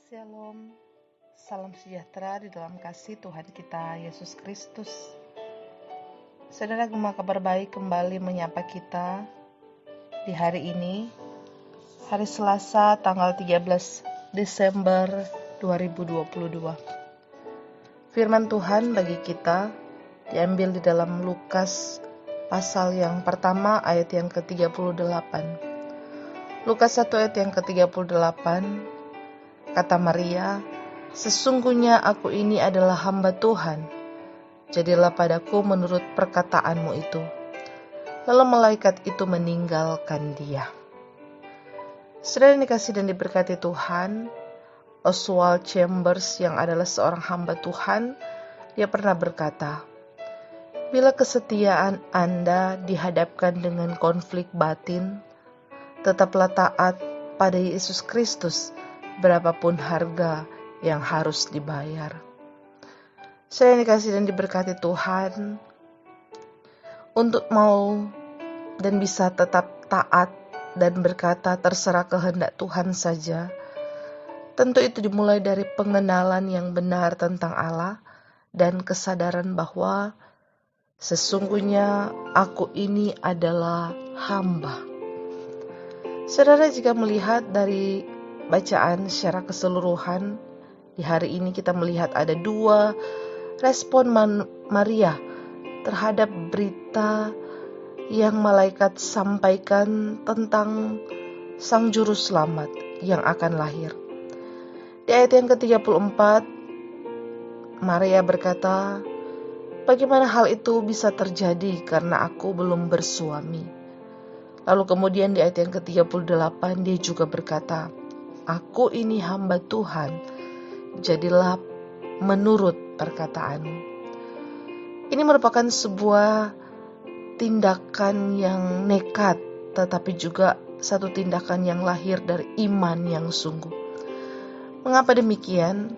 Shalom, salam sejahtera di dalam kasih Tuhan kita Yesus Kristus. Saudara, Gema Kabar Baik kembali menyapa kita di hari ini, hari Selasa tanggal 13 Desember 2022. Firman Tuhan bagi kita diambil di dalam Lukas pasal yang pertama ayat yang ke-38. Lukas 1 ayat yang ke-38. Kata Maria, "Sesungguhnya aku ini adalah hamba Tuhan, jadilah padaku menurut perkataanmu itu." Lalu malaikat itu meninggalkan dia. Saudara yang dikasihi dan diberkati Tuhan, Oswald Chambers yang adalah seorang hamba Tuhan, dia pernah berkata, "Bila kesetiaan Anda dihadapkan dengan konflik batin, tetaplah taat pada Yesus Kristus, berapapun harga yang harus dibayar." Saya yang dikasihi dan diberkati Tuhan, untuk mau dan bisa tetap taat dan berkata terserah kehendak Tuhan saja, tentu itu dimulai dari pengenalan yang benar tentang Allah dan kesadaran bahwa sesungguhnya aku ini adalah hamba. Saudara, jika melihat dari bacaan secara keseluruhan, di hari ini kita melihat ada dua respon Maria terhadap berita yang malaikat sampaikan tentang Sang Juru Selamat yang akan lahir. Di ayat yang ke-34, Maria berkata, "Bagaimana hal itu bisa terjadi karena aku belum bersuami?" Lalu kemudian di ayat yang ke-38 dia juga berkata, "Aku ini hamba Tuhan, jadilah menurut perkataanmu." Ini merupakan sebuah tindakan yang nekat, tetapi juga satu tindakan yang lahir dari iman yang sungguh. Mengapa demikian?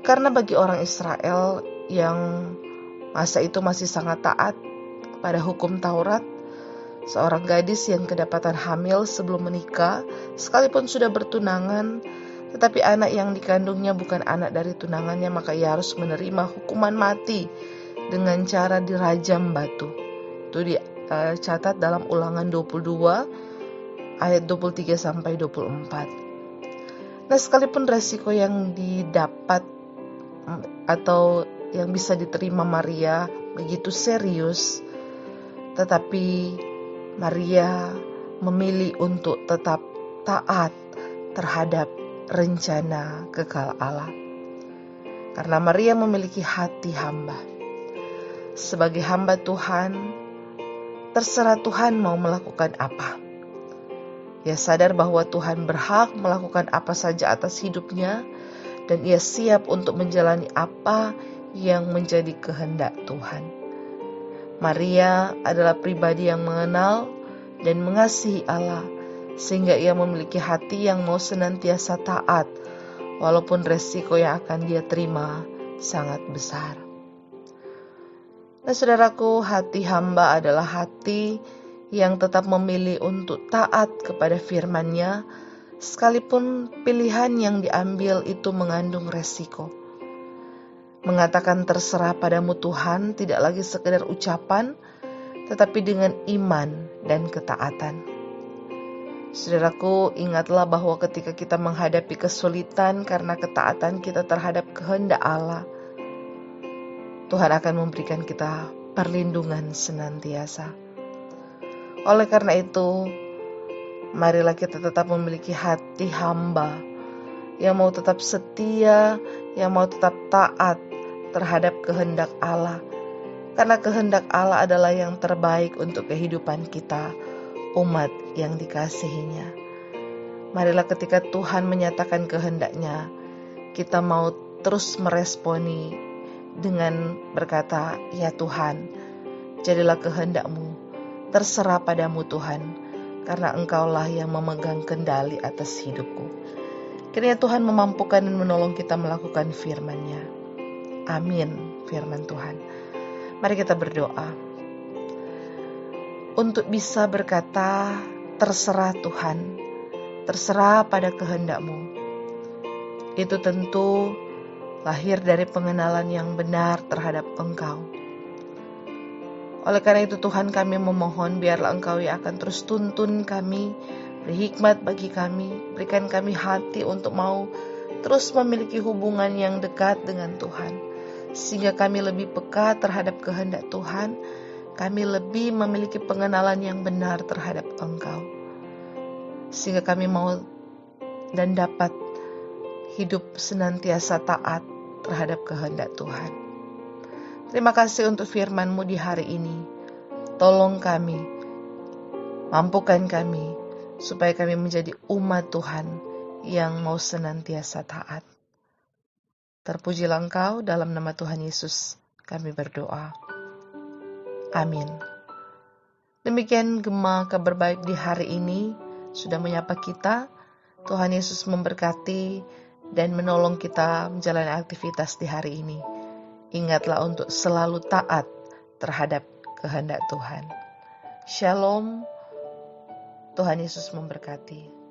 Karena bagi orang Israel yang masa itu masih sangat taat pada hukum Taurat, seorang gadis yang kedapatan hamil sebelum menikah, sekalipun sudah bertunangan, tetapi anak yang dikandungnya bukan anak dari tunangannya, maka ia harus menerima hukuman mati dengan cara dirajam batu. Itu dicatat dalam Ulangan 22 ayat 23 sampai 24. Nah, sekalipun resiko yang didapat atau yang bisa diterima Maria begitu serius, tetapi Maria memilih untuk tetap taat terhadap rencana kekal Allah. Karena Maria memiliki hati hamba. Sebagai hamba Tuhan, terserah Tuhan mau melakukan apa. Ia sadar bahwa Tuhan berhak melakukan apa saja atas hidupnya, dan ia siap untuk menjalani apa yang menjadi kehendak Tuhan. Maria adalah pribadi yang mengenal dan mengasihi Allah, sehingga ia memiliki hati yang mau senantiasa taat, walaupun resiko yang akan dia terima sangat besar. Nah, saudaraku, hati hamba adalah hati yang tetap memilih untuk taat kepada firman-Nya, sekalipun pilihan yang diambil itu mengandung resiko. Mengatakan terserah padamu Tuhan tidak lagi sekedar ucapan, tetapi dengan iman dan ketaatan. Saudaraku, ingatlah bahwa ketika kita menghadapi kesulitan karena ketaatan kita terhadap kehendak Allah, Tuhan akan memberikan kita perlindungan senantiasa. Oleh karena itu, marilah kita tetap memiliki hati hamba yang mau tetap setia, yang mau tetap taat terhadap kehendak Allah. Karena kehendak Allah adalah yang terbaik untuk kehidupan kita, umat yang dikasihinya. Marilah ketika Tuhan menyatakan kehendaknya, kita mau terus meresponi dengan berkata, "Ya Tuhan, jadilah kehendak-Mu, terserah padamu Tuhan, karena Engkaulah yang memegang kendali atas hidupku." Kiranya Tuhan memampukan dan menolong kita melakukan firman-Nya. Amin, firman Tuhan. Mari kita berdoa. Untuk bisa berkata, terserah Tuhan, terserah pada kehendak-Mu. Itu tentu lahir dari pengenalan yang benar terhadap Engkau. Oleh karena itu Tuhan, kami memohon biarlah Engkau yang akan terus tuntun kami, beri hikmat bagi kami, berikan kami hati untuk mau terus memiliki hubungan yang dekat dengan Tuhan, sehingga kami lebih peka terhadap kehendak Tuhan, kami lebih memiliki pengenalan yang benar terhadap Engkau, sehingga kami mau dan dapat hidup senantiasa taat terhadap kehendak Tuhan. Terima kasih untuk firman-Mu di hari ini. Tolong kami, mampukan kami, supaya kami menjadi umat Tuhan yang mau senantiasa taat. Terpujilah Engkau, dalam nama Tuhan Yesus kami berdoa. Amin. Demikian Gema Kabar Baik di hari ini sudah menyapa kita. Tuhan Yesus memberkati dan menolong kita menjalani aktivitas di hari ini. Ingatlah untuk selalu taat terhadap kehendak Tuhan. Shalom, Tuhan Yesus memberkati.